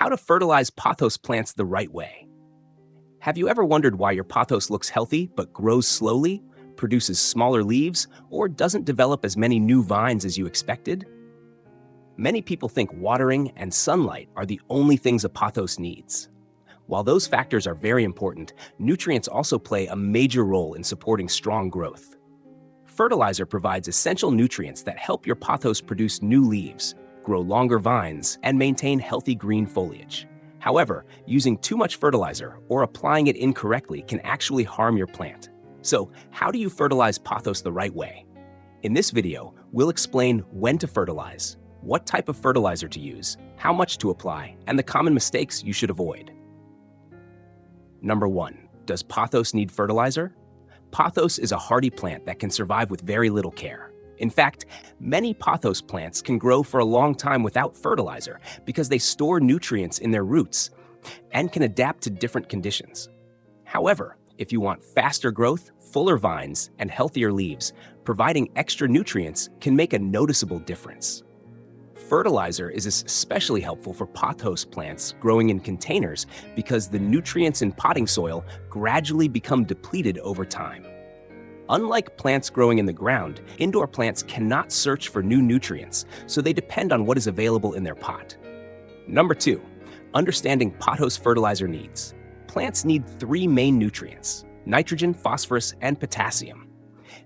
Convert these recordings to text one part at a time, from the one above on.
How to fertilize pothos plants the right way. Have you ever wondered why your pothos looks healthy but grows slowly, produces smaller leaves, or doesn't develop as many new vines as you expected? Many people think watering and sunlight are the only things a pothos needs. While those factors are very important, nutrients also play a major role in supporting strong growth. Fertilizer provides essential nutrients that help your pothos produce new leaves, grow longer vines, and maintain healthy green foliage. However, using too much fertilizer or applying it incorrectly can actually harm your plant. So, how do you fertilize pothos the right way? In this video, we'll explain when to fertilize, what type of fertilizer to use, how much to apply, and the common mistakes you should avoid. Number 1. Does pothos need fertilizer? Pothos is a hardy plant that can survive with very little care. In fact, many pothos plants can grow for a long time without fertilizer because they store nutrients in their roots and can adapt to different conditions. However, if you want faster growth, fuller vines, and healthier leaves, providing extra nutrients can make a noticeable difference. Fertilizer is especially helpful for pothos plants growing in containers because the nutrients in potting soil gradually become depleted over time. Unlike plants growing in the ground, indoor plants cannot search for new nutrients, so they depend on what is available in their pot. Number 2. Understanding pothos fertilizer needs. Plants need 3 main nutrients: nitrogen, phosphorus, and potassium.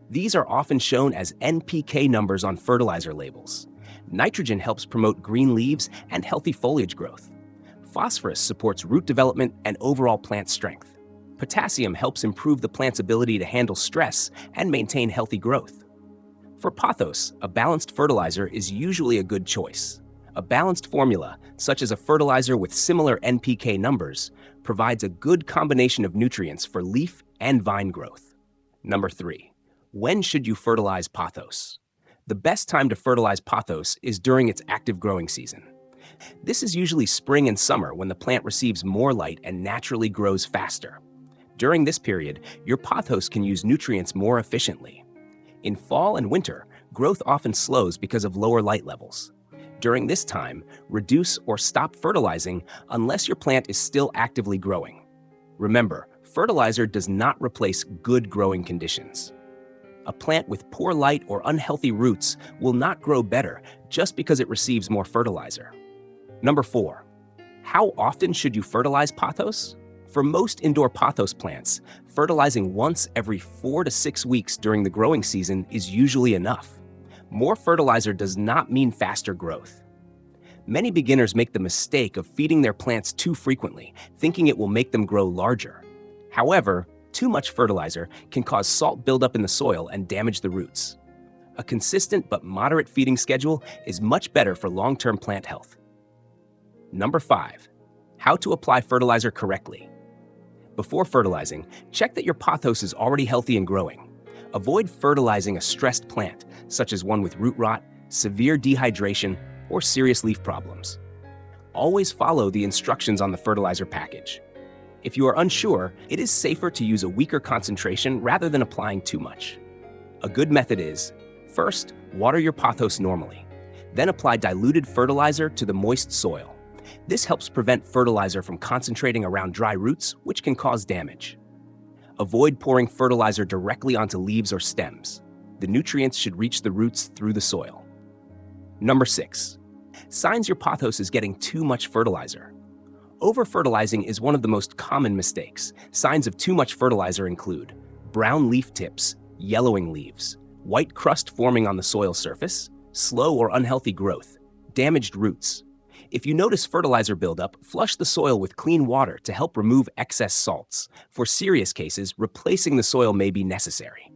These are often shown as NPK numbers on fertilizer labels. Nitrogen helps promote green leaves and healthy foliage growth. Phosphorus supports root development and overall plant strength. Potassium helps improve the plant's ability to handle stress and maintain healthy growth. For pothos, a balanced fertilizer is usually a good choice. A balanced formula, such as a fertilizer with similar NPK numbers, provides a good combination of nutrients for leaf and vine growth. Number 3. When should you fertilize pothos? The best time to fertilize pothos is during its active growing season. This is usually spring and summer when the plant receives more light and naturally grows faster. During this period, your pothos can use nutrients more efficiently. In fall and winter, growth often slows because of lower light levels. During this time, reduce or stop fertilizing unless your plant is still actively growing. Remember, fertilizer does not replace good growing conditions. A plant with poor light or unhealthy roots will not grow better just because it receives more fertilizer. Number 4. How often should you fertilize pothos? For most indoor pothos plants, fertilizing once every 4 to 6 weeks during the growing season is usually enough. More fertilizer does not mean faster growth. Many beginners make the mistake of feeding their plants too frequently, thinking it will make them grow larger. However, too much fertilizer can cause salt buildup in the soil and damage the roots. A consistent but moderate feeding schedule is much better for long-term plant health. Number 5. How to apply fertilizer correctly. Before fertilizing, check that your pothos is already healthy and growing. Avoid fertilizing a stressed plant, such as one with root rot, severe dehydration, or serious leaf problems. Always follow the instructions on the fertilizer package. If you are unsure, it is safer to use a weaker concentration rather than applying too much. A good method is, first, water your pothos normally. Then apply diluted fertilizer to the moist soil. This helps prevent fertilizer from concentrating around dry roots, which can cause damage. Avoid pouring fertilizer directly onto leaves or stems. The nutrients should reach the roots through the soil. Number 6. Signs your pothos is getting too much fertilizer. Overfertilizing is one of the most common mistakes. Signs of too much fertilizer include brown leaf tips, yellowing leaves, white crust forming on the soil surface, slow or unhealthy growth, damaged roots. If you notice fertilizer buildup, flush the soil with clean water to help remove excess salts. For serious cases, replacing the soil may be necessary.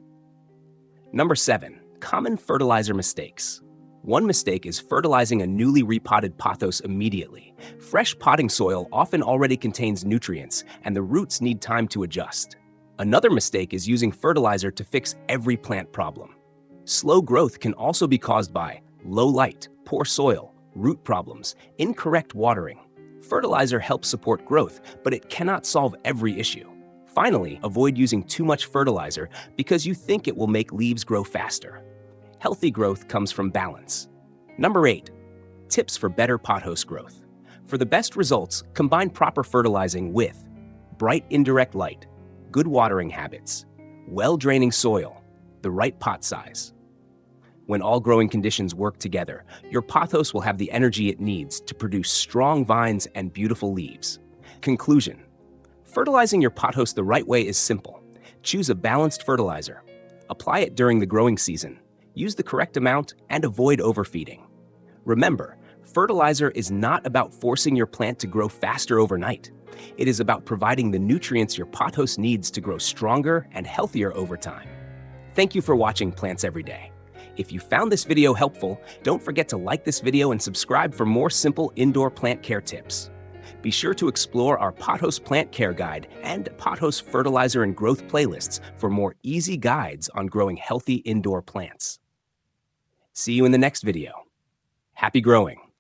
Number 7. Common fertilizer mistakes. One mistake is fertilizing a newly repotted pothos immediately. Fresh potting soil often already contains nutrients, and the roots need time to adjust. Another mistake is using fertilizer to fix every plant problem. Slow growth can also be caused by low light, poor soil, root problems, incorrect watering. Fertilizer helps support growth, but it cannot solve every issue. Finally, avoid using too much fertilizer because you think it will make leaves grow faster. Healthy growth comes from balance. Number 8. Tips for better pothos growth. For the best results, combine proper fertilizing with bright indirect light, good watering habits, well-draining soil, the right pot size. When all growing conditions work together, your pothos will have the energy it needs to produce strong vines and beautiful leaves. Conclusion: fertilizing your pothos the right way is simple. Choose a balanced fertilizer. Apply it during the growing season. Use the correct amount and avoid overfeeding. Remember, fertilizer is not about forcing your plant to grow faster overnight. It is about providing the nutrients your pothos needs to grow stronger and healthier over time. Thank you for watching Plants Every Day. If you found this video helpful, don't forget to like this video and subscribe for more simple indoor plant care tips. Be sure to explore our Pothos Plant Care Guide and Pothos Fertilizer and Growth playlists for more easy guides on growing healthy indoor plants. See you in the next video. Happy growing!